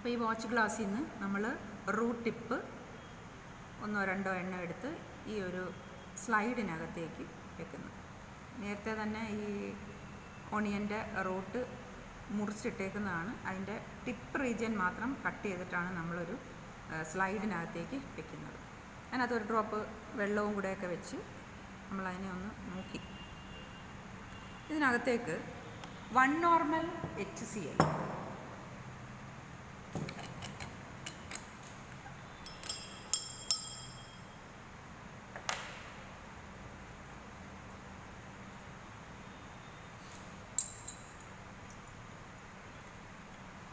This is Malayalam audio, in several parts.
അപ്പോൾ ഈ വാച്ച് ഗ്ലാസ്സിൽ നിന്ന് നമ്മൾ റൂട്ട് ടിപ്പ് ഒന്നോ രണ്ടോ എണ്ണം എടുത്ത് ഈ ഒരു സ്ലൈഡിനകത്തേക്ക് വെക്കുന്നു. നേരത്തെ തന്നെ ഈ ഓണിയൻ്റെ റൂട്ട് മുറിച്ചിട്ടേക്കുന്നതാണ്. അതിൻ്റെ ടിപ്പ് റീജിയൻ മാത്രം കട്ട് ചെയ്തിട്ടാണ് നമ്മളൊരു സ്ലൈഡിനകത്തേക്ക് വെക്കുന്നത്. അതിനകത്തൊരു ഡ്രോപ്പ് വെള്ളവും കൂടെയൊക്കെ വെച്ച് നമ്മളതിനെ ഒന്ന് നോക്കി. ഇതിനകത്തേക്ക് 1 നോർമൽ HCl,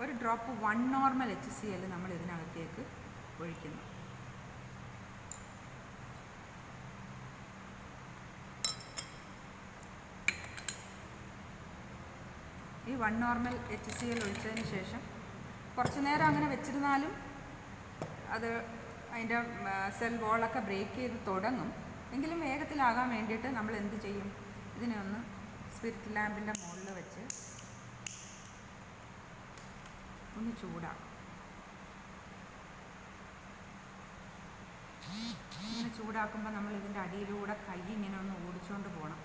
ഒരു ഡ്രോപ്പ് 1 നോർമൽ HCl നമ്മൾ ഇതിനകത്തേക്ക് ഒഴിക്കുന്നു. ഈ 1 നോർമൽ HCl ഒഴിച്ചതിന് ശേഷം കുറച്ച് നേരം അങ്ങനെ വെച്ചിരുന്നാലും അത് അതിൻ്റെ സെൽ വോളൊക്കെ ബ്രേക്ക് ചെയ്ത് തുടങ്ങും. എങ്കിലും വേഗത്തിലാകാൻ വേണ്ടിയിട്ട് നമ്മൾ എന്ത് ചെയ്യും, ഇതിനെ ഒന്ന് സ്പിരിറ്റ് ലാമ്പിൻ്റെ മുകളിൽ വെച്ച് ഒന്ന് ചൂടാക്കും. ഇങ്ങനെ ചൂടാക്കുമ്പോൾ നമ്മൾ ഇതിൻ്റെ അടിയിലൂടെ കൈ ഇങ്ങനെ ഒന്ന് ഓടിച്ചുകൊണ്ട് പോകണം.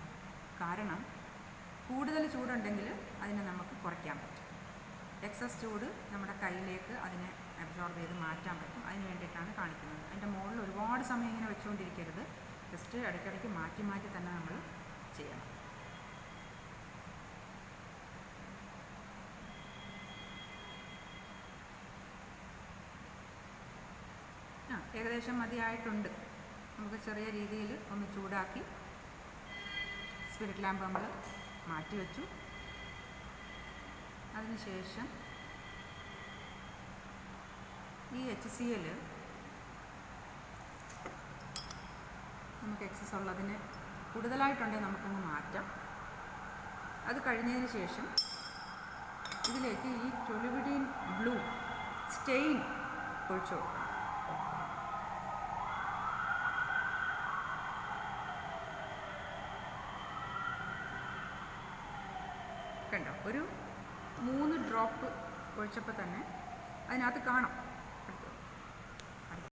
കാരണം കൂടുതൽ ചൂടുണ്ടെങ്കിൽ അതിനെ നമുക്ക് കുറയ്ക്കാൻ പറ്റും. എക്സസ് ചൂട് നമ്മുടെ കയ്യിലേക്ക് അതിനെ അബ്സോർബ് ചെയ്ത് മാറ്റാൻ പറ്റും. അതിന് വേണ്ടിയിട്ടാണ് കാണിക്കുന്നത്. അതിൻ്റെ മുകളിൽ ഒരുപാട് സമയം ഇങ്ങനെ വെച്ചുകൊണ്ടിരിക്കരുത്. ജസ്റ്റ് ഇടയ്ക്കിടയ്ക്ക് മാറ്റി മാറ്റി തന്നെ നമ്മൾ ചെയ്യണം. ഏകദേശം മതിയായിട്ടുണ്ട്. നമുക്ക് ചെറിയ രീതിയിൽ ഒന്ന് ചൂടാക്കി സ്പിരിറ്റ് ലാമ്പ് നമ്മൾ മാറ്റി വെച്ചു. അതിനുശേഷം ഈ HCl നമുക്ക് എക്സസ് ഉള്ളതിന് കൂടുതലായിട്ടുണ്ടെങ്കിൽ നമുക്കൊന്ന് മാറ്റാം. അത് കഴിഞ്ഞതിന് ശേഷം ഇതിലേക്ക് ഈ ടൊലുവിഡിൻ ബ്ലൂ സ്റ്റെയിൻ ഒഴിച്ചു കൊടുക്കണം. കണ്ടോ, ഒരു 3 ഡ്രോപ്പ് ഒഴിച്ചപ്പോൾ തന്നെ അതിനകത്ത് കാണാം